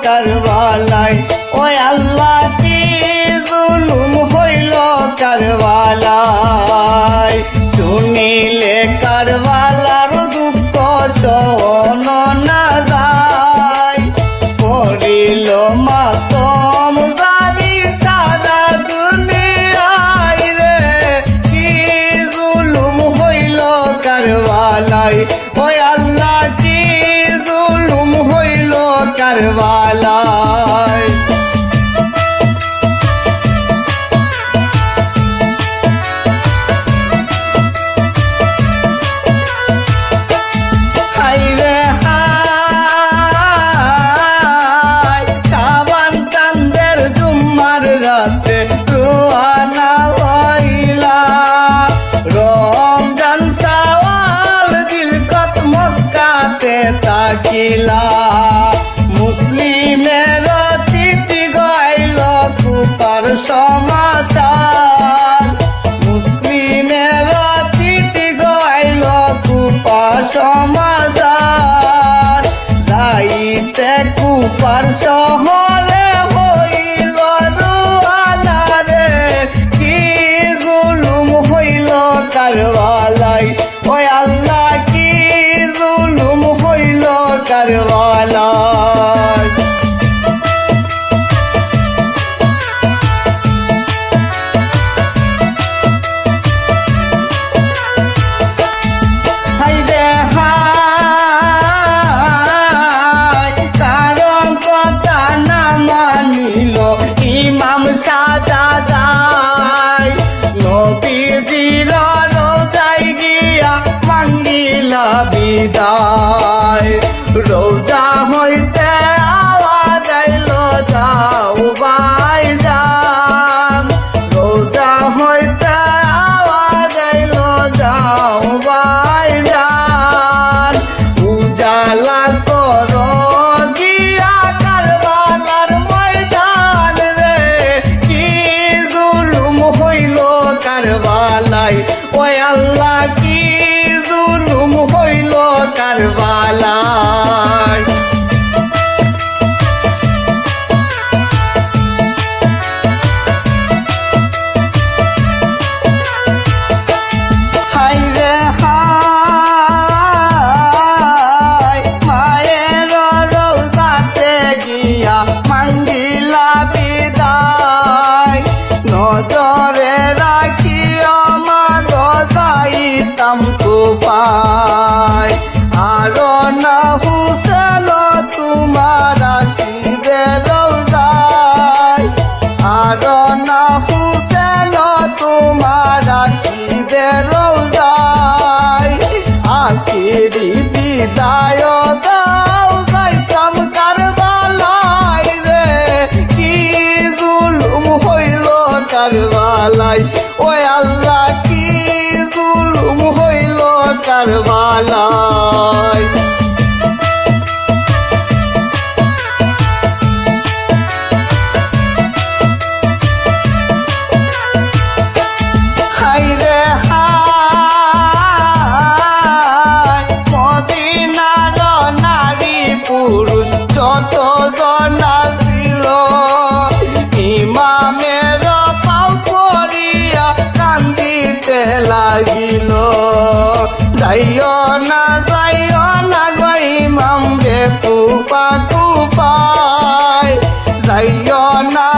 কারবালায় ওই আল্লাহ কি জুলুম হইল কারবালায় শুনিলে কারবালার দুঃখ সহন না যায় করিল মাতম জানি সারা দুনিয়ায় রে কি জুলুম হইল কারবালায় ওই আল্লাহ কি জুলুম হইল কারবালায় রাতে রোয়ানা হইলা রমজান সাওয়াল দিলকত মক্কাতে তাকিলা মুসলিমের চিঠি গাইল কুপার সমাচার মুসলিমের চিঠি গাইল কুপার সমাচার যাইতে কুপার শহরে কারবালায় ওই আল্লাহ কি জুলুম হইল কারবালায় কারণ কথা না মানিল ইমাম সাজা যায় নবীজির বিদায় রোজা হইতে আওয়াজ আইল যাও বাই যান রোজা হইতে আওয়াজ আইল যাও বাই যান উজালা কর গিয়া কারবালার ময়দান রে কি জুলুম হইল কারবালায় ওই আল্লাহ কি জুলুম হইল কারবালায় হায়রে হায় মায়ের রওজাতে গিয়া মাঙ্গিলা বিদায় নজরে রাখিও মা যাইতাম কুফায় আরো না হুসেন তোমার আসিবে রওজায় আরো না হুসেন তোমার আসিবে রওজায় আখিরি বিদায় দাও যাইতাম কারবালায় রে কি জুলুম হইল কারবালায় ওই আল্লাহ কি জুলুম হইল কারবালায় হায়রে হায় মদিনার নারী পুরুষ যত জনা ছিল ইমামের পাও পড়িয়া কান্দিতে লাগিল যাইও না গো ইমাম রে কুফা কুফায় যাইও না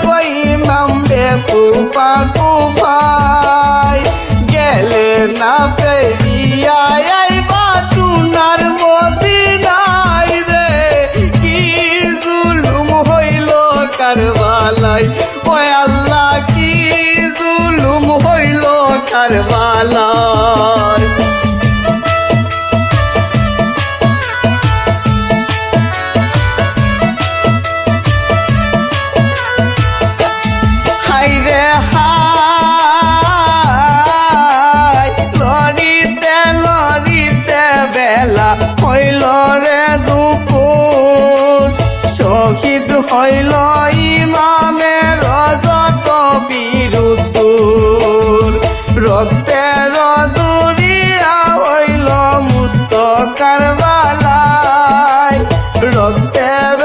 গো ইমাম রে কুফা কুফায় গেলে না পেরিয়া আইবা সোনার মদিনায় রে কি জুলুম হইল কারবালায় ওই আল্লাহ কি জুলুম হইল কারবালায় হায়রে হায় লড়িতে লড়িতে বেলা হইল রে দুপুর শহীদ হইল ইমামের যত বিরুদ্ধুর রক্তের দুরিয়া হইল মুস্ত কারবালায় রক্তের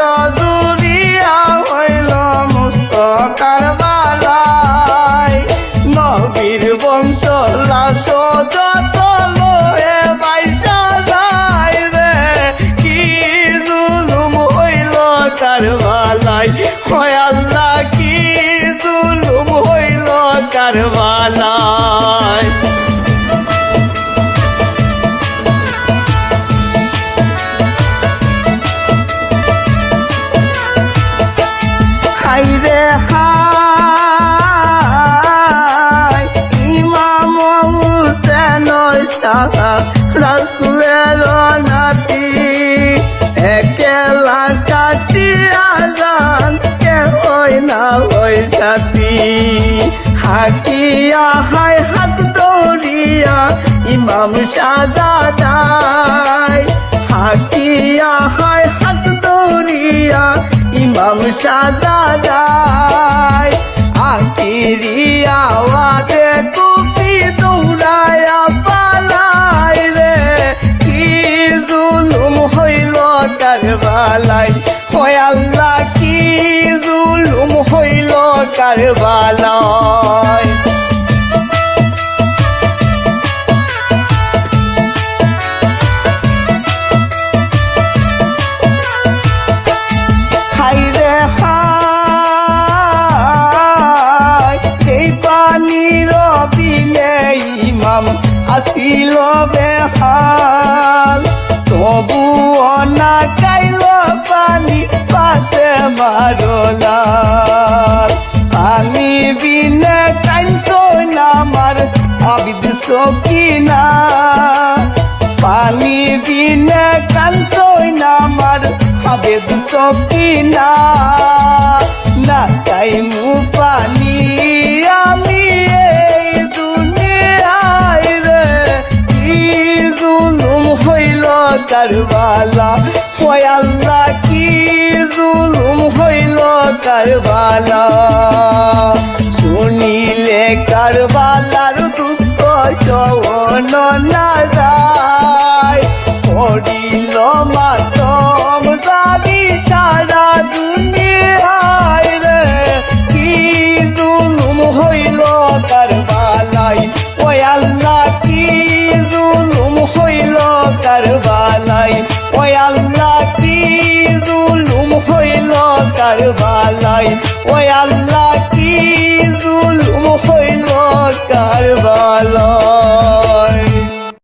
সাথী হাকিয়া হায় হাত দৌড়িয়া ইমাম শাহজাদাই হাকিয়া হায় হাত দৌড়িয়া ইমাম শাহজাদাই আখিরি আওয়াজে কুফি দৌড়ায়া পালাই রে কি জুলুম হইল কারবালাই ওই আল্লাহ কি জুলুম হইল কারবালাই হাইরে হাই এই পানির বিনে ইমাম আসিল বেহাল তবুও না গাইল পানি পাতে মারলাল পানি বিনে কাঞ্চন আমার আবিদ সকিনা পানি বিনে কাঞ্চন আমার আবিদ সকিনা না চাইমু পানি আমি এই দুনিয়ায় রে কি জুলুম হইল কারবালা ওই আল্লাহ কি জুলুম হইল কারবালা শুনিলে কারবালার দুঃখ সহন না যায় পড়িল মাতম জানি সারা দুনিয়ায় রে কি জুলুম হইল কারবালাই ওই আল্লাহ কি জুলুম হইল কারবালাই ওই আল্লাহ কি জুলুম হইল কারবালাই ওই আল্লাহ কি জুলুম হইল কারবালাই